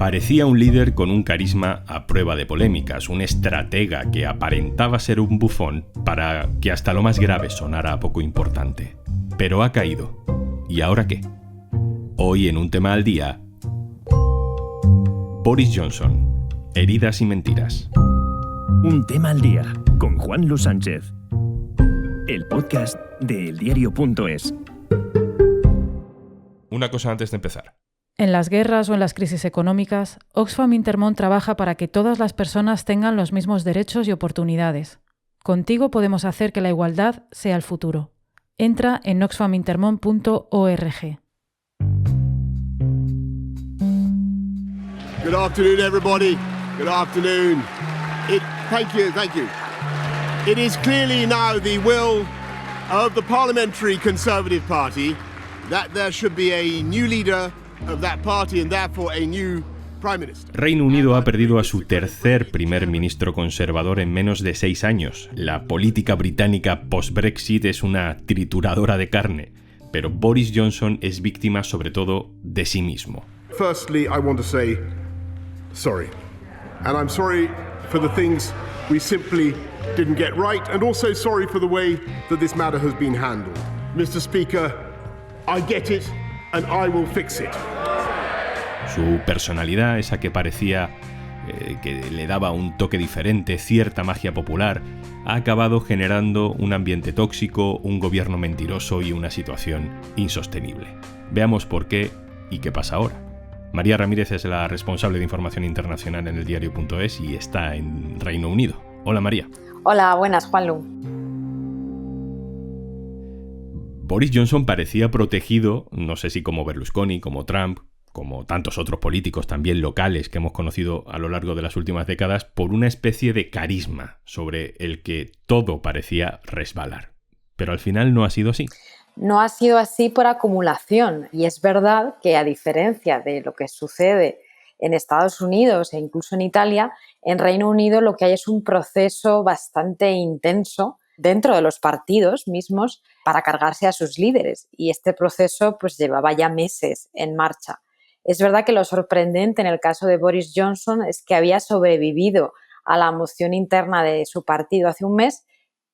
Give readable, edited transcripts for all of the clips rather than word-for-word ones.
Parecía un líder con un carisma a prueba de polémicas, un estratega que aparentaba ser un bufón para que hasta lo más grave sonara poco importante. Pero ha caído. ¿Y ahora qué? Hoy en un tema al día, Boris Johnson, heridas y mentiras. Un tema al día con Juan Luis Sánchez. El podcast de eldiario.es. Una cosa antes de empezar. En las guerras o en las crisis económicas, Oxfam Intermón trabaja para que todas las personas tengan los mismos derechos y oportunidades. Contigo podemos hacer que la igualdad sea el futuro. Entra en oxfamintermon.org. Good afternoon, everybody. Good afternoon. Thank you. It is clearly now the will of the Parliamentary Conservative Party that there should be a new leader of that party and therefore a new Prime Minister. Reino Unido ha perdido a su tercer primer ministro conservador en menos de 6 años. La política británica post-Brexit es una trituradora de carne, pero Boris Johnson es víctima sobre todo de sí mismo. Firstly, I want to say sorry. And I'm sorry for the things we simply didn't get right, and also sorry for the way that this matter has been handled. Mr. Speaker, I get it and I will fix it. Su personalidad, esa que parecía que le daba un toque diferente, cierta magia popular, ha acabado generando un ambiente tóxico, un gobierno mentiroso y una situación insostenible. Veamos por qué y qué pasa ahora. María Ramírez es la responsable de información internacional en eldiario.es y está en Reino Unido. Hola, María. Hola, buenas, Juanlu. Boris Johnson parecía protegido, no sé si como Berlusconi, como Trump, como tantos otros políticos también locales que hemos conocido a lo largo de las últimas décadas, por una especie de carisma sobre el que todo parecía resbalar. Pero al final no ha sido así. No ha sido así por acumulación, y es verdad que, a diferencia de lo que sucede en Estados Unidos e incluso en Italia, en Reino Unido lo que hay es un proceso bastante intenso dentro de los partidos mismos para cargarse a sus líderes, y este proceso pues llevaba ya meses en marcha. Es verdad que lo sorprendente en el caso de Boris Johnson es que había sobrevivido a la moción interna de su partido hace un mes,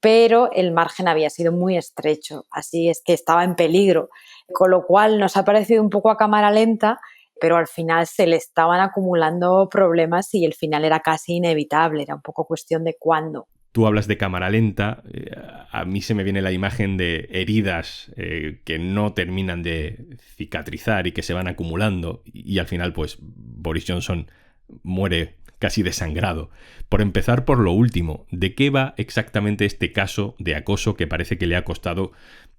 pero el margen había sido muy estrecho, así es que estaba en peligro, con lo cual nos ha parecido un poco a cámara lenta, pero al final se le estaban acumulando problemas y el final era casi inevitable, era un poco cuestión de cuándo. Tú hablas de cámara lenta, a mí se me viene la imagen de heridas que no terminan de cicatrizar y que se van acumulando y al final pues Boris Johnson muere casi desangrado. Por empezar por lo último, ¿de qué va exactamente este caso de acoso que parece que le ha costado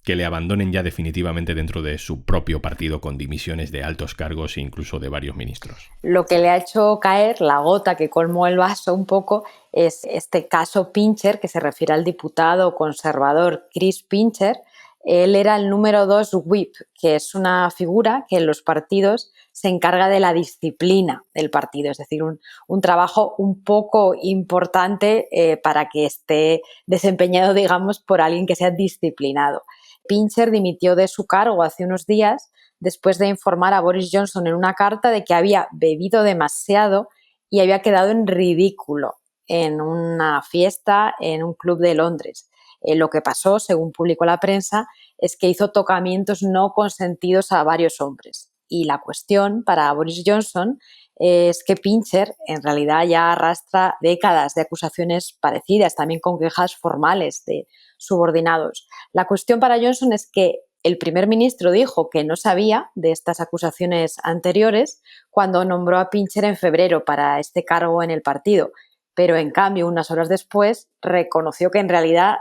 que le abandonen ya definitivamente dentro de su propio partido con dimisiones de altos cargos e incluso de varios ministros? Lo que le ha hecho caer, la gota que colmó el vaso un poco, es este caso Pincher, que se refiere al diputado conservador Chris Pincher. Él era el número 2 whip, que es una figura que en los partidos se encarga de la disciplina del partido, es decir, un trabajo un poco importante para que esté desempeñado, digamos, por alguien que sea disciplinado. Pincher dimitió de su cargo hace unos días después de informar a Boris Johnson en una carta de que había bebido demasiado y había quedado en ridículo en una fiesta en un club de Londres. Lo que pasó, según publicó la prensa, es que hizo tocamientos no consentidos a varios hombres. Y la cuestión para Boris Johnson es que Pincher en realidad ya arrastra décadas de acusaciones parecidas, también con quejas formales de subordinados. La cuestión para Johnson es que el primer ministro dijo que no sabía de estas acusaciones anteriores cuando nombró a Pincher en febrero para este cargo en el partido, pero en cambio unas horas después reconoció que en realidad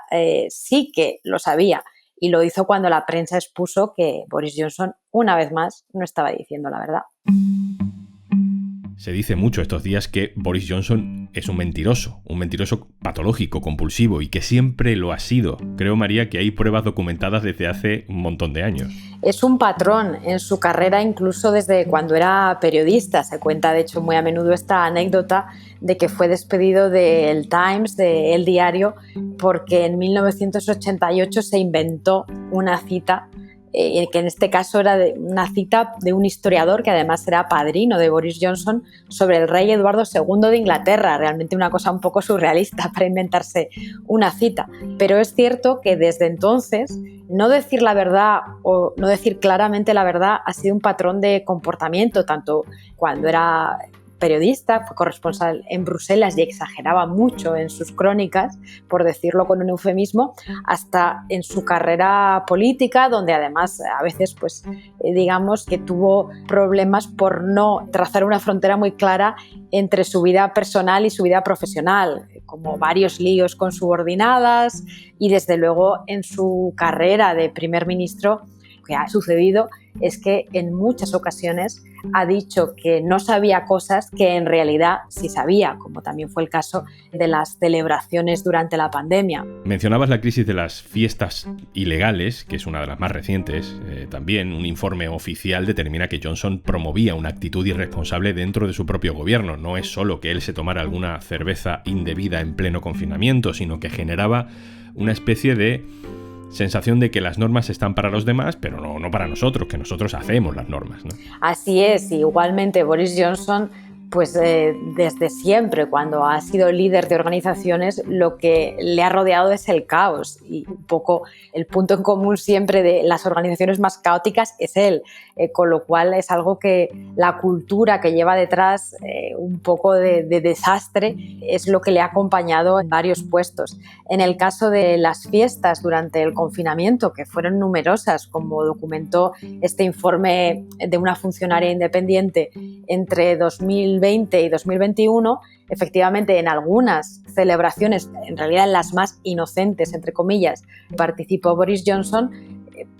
sí que lo sabía. Y lo hizo cuando la prensa expuso que Boris Johnson, una vez más, no estaba diciendo la verdad. Se dice mucho estos días que Boris Johnson es un mentiroso patológico, compulsivo y que siempre lo ha sido. Creo, María, que hay pruebas documentadas desde hace un montón de años. Es un patrón en su carrera, incluso desde cuando era periodista. Se cuenta, de hecho, muy a menudo esta anécdota de que fue despedido del Times, de El Diario, porque en 1988 se inventó una cita que en este caso era una cita de un historiador que además era padrino de Boris Johnson, sobre el rey Eduardo II de Inglaterra. Realmente una cosa un poco surrealista para inventarse una cita. Pero es cierto que desde entonces no decir la verdad o no decir claramente la verdad ha sido un patrón de comportamiento, tanto cuando era periodista, fue corresponsal en Bruselas y exageraba mucho en sus crónicas, por decirlo con un eufemismo, hasta en su carrera política, donde además a veces digamos que tuvo problemas por no trazar una frontera muy clara entre su vida personal y su vida profesional, como varios líos con subordinadas, y desde luego en su carrera de primer ministro que ha sucedido es que en muchas ocasiones ha dicho que no sabía cosas que en realidad sí sabía, como también fue el caso de las celebraciones durante la pandemia. Mencionabas la crisis de las fiestas ilegales, que es una de las más recientes. También un informe oficial determina que Johnson promovía una actitud irresponsable dentro de su propio gobierno. No es solo que él se tomara alguna cerveza indebida en pleno confinamiento, sino que generaba una especie de sensación de que las normas están para los demás, pero no para nosotros, que nosotros hacemos las normas, ¿no? Así es, igualmente Boris Johnson, desde siempre, cuando ha sido líder de organizaciones, lo que le ha rodeado es el caos, y un poco el punto en común siempre de las organizaciones más caóticas es él, con lo cual es algo que la cultura que lleva detrás, un poco de desastre, es lo que le ha acompañado en varios puestos. En el caso de las fiestas durante el confinamiento, que fueron numerosas, como documentó este informe de una funcionaria independiente entre 2020 y 2021, efectivamente en algunas celebraciones, en realidad en las más inocentes, entre comillas, participó Boris Johnson,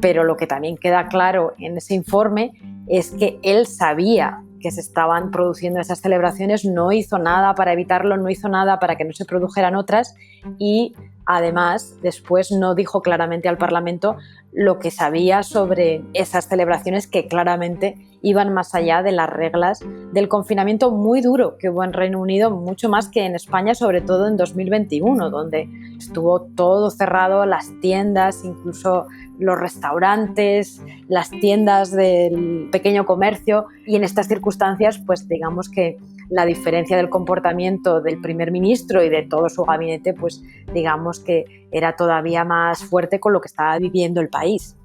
pero lo que también queda claro en ese informe es que él sabía que se estaban produciendo esas celebraciones, no hizo nada para evitarlo, no hizo nada para que no se produjeran otras, y además después no dijo claramente al Parlamento lo que sabía sobre esas celebraciones, que claramente iban más allá de las reglas del confinamiento muy duro que hubo en Reino Unido, mucho más que en España, sobre todo en 2021, donde estuvo todo cerrado, las tiendas, incluso los restaurantes, las tiendas del pequeño comercio, y en estas circunstancias, digamos que la diferencia del comportamiento del primer ministro y de todo su gabinete, digamos que era todavía más fuerte con lo que estaba viviendo el país.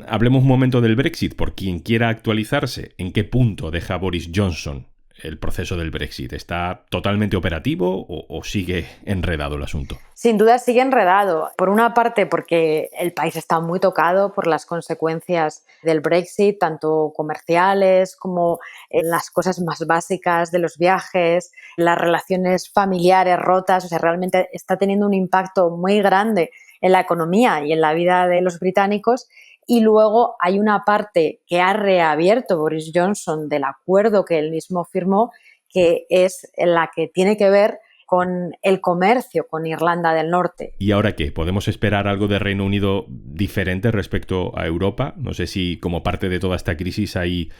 Hablemos un momento del Brexit, por quien quiera actualizarse. ¿En qué punto deja Boris Johnson el proceso del Brexit? ¿Está totalmente operativo o sigue enredado el asunto? Sin duda sigue enredado. Por una parte, porque el país está muy tocado por las consecuencias del Brexit, tanto comerciales como las cosas más básicas de los viajes, las relaciones familiares rotas. O sea, realmente está teniendo un impacto muy grande en la economía y en la vida de los británicos. Y luego hay una parte que ha reabierto Boris Johnson del acuerdo que él mismo firmó, que es la que tiene que ver con el comercio con Irlanda del Norte. ¿Y ahora qué? ¿Podemos esperar algo de Reino Unido diferente respecto a Europa? No sé si como parte de toda esta crisis hay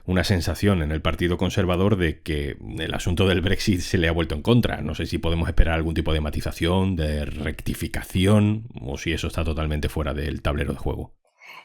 una sensación en el Partido Conservador de que el asunto del Brexit se le ha vuelto en contra. No sé si podemos esperar algún tipo de matización, de rectificación, o si eso está totalmente fuera del tablero de juego.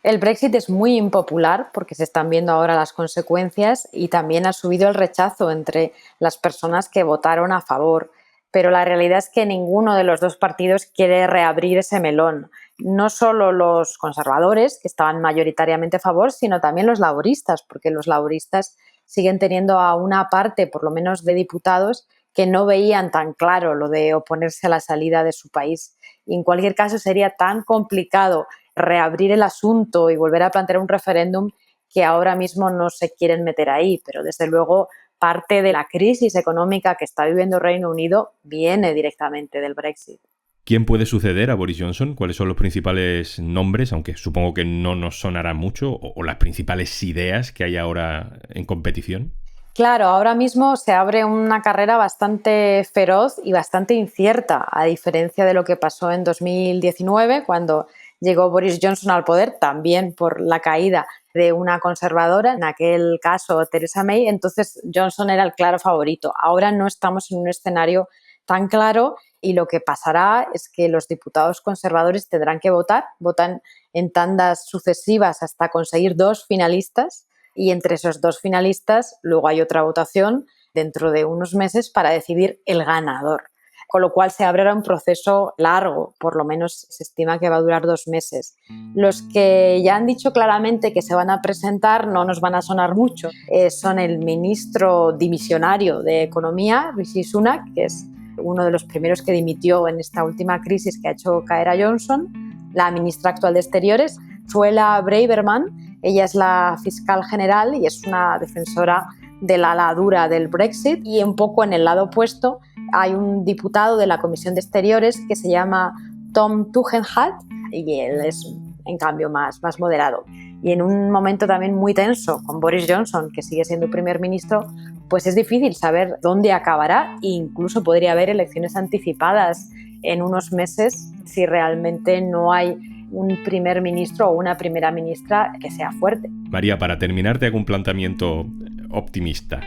El Brexit es muy impopular porque se están viendo ahora las consecuencias, y también ha subido el rechazo entre las personas que votaron a favor. Pero la realidad es que ninguno de los dos partidos quiere reabrir ese melón. No solo los conservadores, que estaban mayoritariamente a favor, sino también los laboristas, porque los laboristas siguen teniendo a una parte, por lo menos de diputados, que no veían tan claro lo de oponerse a la salida de su país. Y en cualquier caso sería tan complicado reabrir el asunto y volver a plantear un referéndum que ahora mismo no se quieren meter ahí. Pero desde luego parte de la crisis económica que está viviendo Reino Unido viene directamente del Brexit. ¿Quién puede suceder a Boris Johnson? ¿Cuáles son los principales nombres? Aunque supongo que no nos sonará mucho, o las principales ideas que hay ahora en competición. Claro, ahora mismo se abre una carrera bastante feroz y bastante incierta, a diferencia de lo que pasó en 2019, cuando llegó Boris Johnson al poder, también por la caída de una conservadora, en aquel caso Theresa May. Entonces Johnson era el claro favorito. Ahora no estamos en un escenario tan claro, y lo que pasará es que los diputados conservadores tendrán que votan en tandas sucesivas hasta conseguir 2 finalistas y entre esos 2 finalistas luego hay otra votación dentro de unos meses para decidir el ganador. Con lo cual se abrirá un proceso largo, por lo menos se estima que va a durar 2 meses. Los que ya han dicho claramente que se van a presentar no nos van a sonar mucho. Son el ministro dimisionario de Economía, Rishi Sunak, que es uno de los primeros que dimitió en esta última crisis que ha hecho caer a Johnson, la ministra actual de Exteriores, Suella Braverman. Ella es la fiscal general y es una defensora de la ala dura del Brexit, y un poco en el lado opuesto hay un diputado de la Comisión de Exteriores que se llama Tom Tugendhat y él es en cambio más moderado. Y en un momento también muy tenso con Boris Johnson, que sigue siendo primer ministro, pues es difícil saber dónde acabará e incluso podría haber elecciones anticipadas en unos meses si realmente no hay un primer ministro o una primera ministra que sea fuerte. María, para terminar te hago un planteamiento optimista.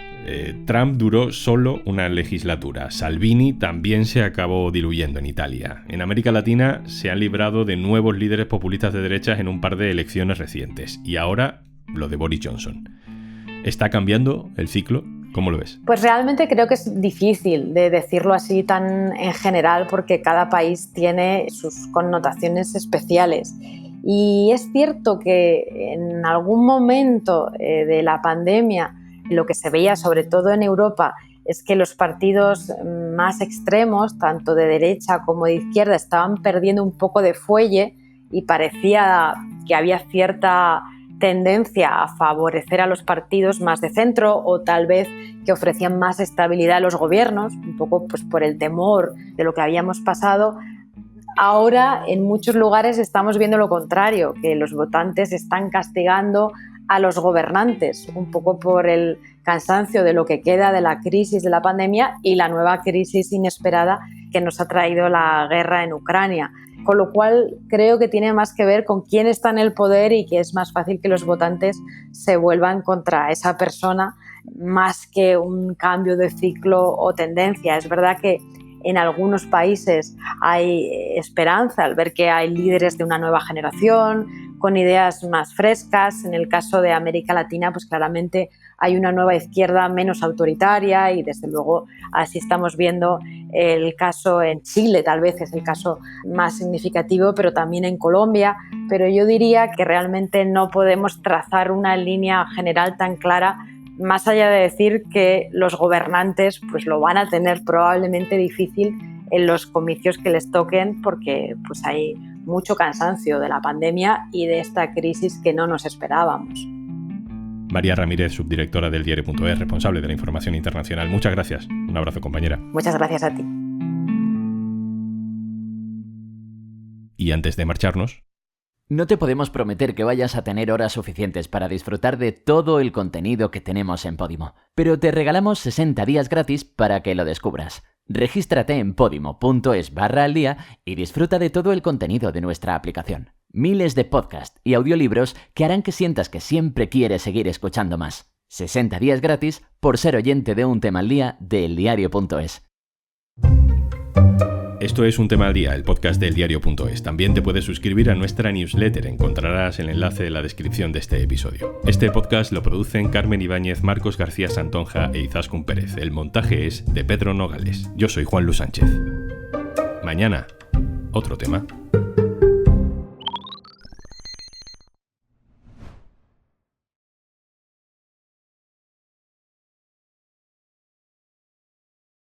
Trump duró solo una legislatura. Salvini también se acabó diluyendo en Italia. En América Latina se han librado de nuevos líderes populistas de derechas en un par de elecciones recientes. Y ahora lo de Boris Johnson. ¿Está cambiando el ciclo? ¿Cómo lo ves? Pues realmente creo que es difícil de decirlo así tan en general porque cada país tiene sus connotaciones especiales. Y es cierto que en algún momento de la pandemia lo que se veía sobre todo en Europa es que los partidos más extremos, tanto de derecha como de izquierda, estaban perdiendo un poco de fuelle y parecía que había cierta tendencia a favorecer a los partidos más de centro o tal vez que ofrecían más estabilidad a los gobiernos, un poco pues por el temor de lo que habíamos pasado. Ahora en muchos lugares estamos viendo lo contrario, que los votantes están castigando a los gobernantes, un poco por el cansancio de lo que queda de la crisis de la pandemia y la nueva crisis inesperada que nos ha traído la guerra en Ucrania. Con lo cual creo que tiene más que ver con quién está en el poder y que es más fácil que los votantes se vuelvan contra esa persona más que un cambio de ciclo o tendencia. Es verdad que en algunos países hay esperanza al ver que hay líderes de una nueva generación con ideas más frescas. En el caso de América Latina, pues claramente hay una nueva izquierda menos autoritaria y desde luego así estamos viendo el caso en Chile, tal vez es el caso más significativo, pero también en Colombia. Pero yo diría que realmente no podemos trazar una línea general tan clara, más allá de decir que los gobernantes pues lo van a tener probablemente difícil en los comicios que les toquen porque pues hay mucho cansancio de la pandemia y de esta crisis que no nos esperábamos. María Ramírez, subdirectora del diario.es, responsable de la información internacional. Muchas gracias. Un abrazo, compañera. Muchas gracias a ti. Y antes de marcharnos... No te podemos prometer que vayas a tener horas suficientes para disfrutar de todo el contenido que tenemos en Podimo, pero te regalamos 60 días gratis para que lo descubras. Regístrate en podimo.es/aldía y disfruta de todo el contenido de nuestra aplicación. Miles de podcasts y audiolibros que harán que sientas que siempre quieres seguir escuchando más. 60 días gratis por ser oyente de Un Tema al Día de eldiario.es. Esto es Un Tema al Día, el podcast del diario.es. También te puedes suscribir a nuestra newsletter. Encontrarás el enlace en la descripción de este episodio. Este podcast lo producen Carmen Ibáñez, Marcos García Santonja e Izaskun Pérez. El montaje es de Pedro Nogales. Yo soy Juan Luis Sánchez. Mañana, otro tema.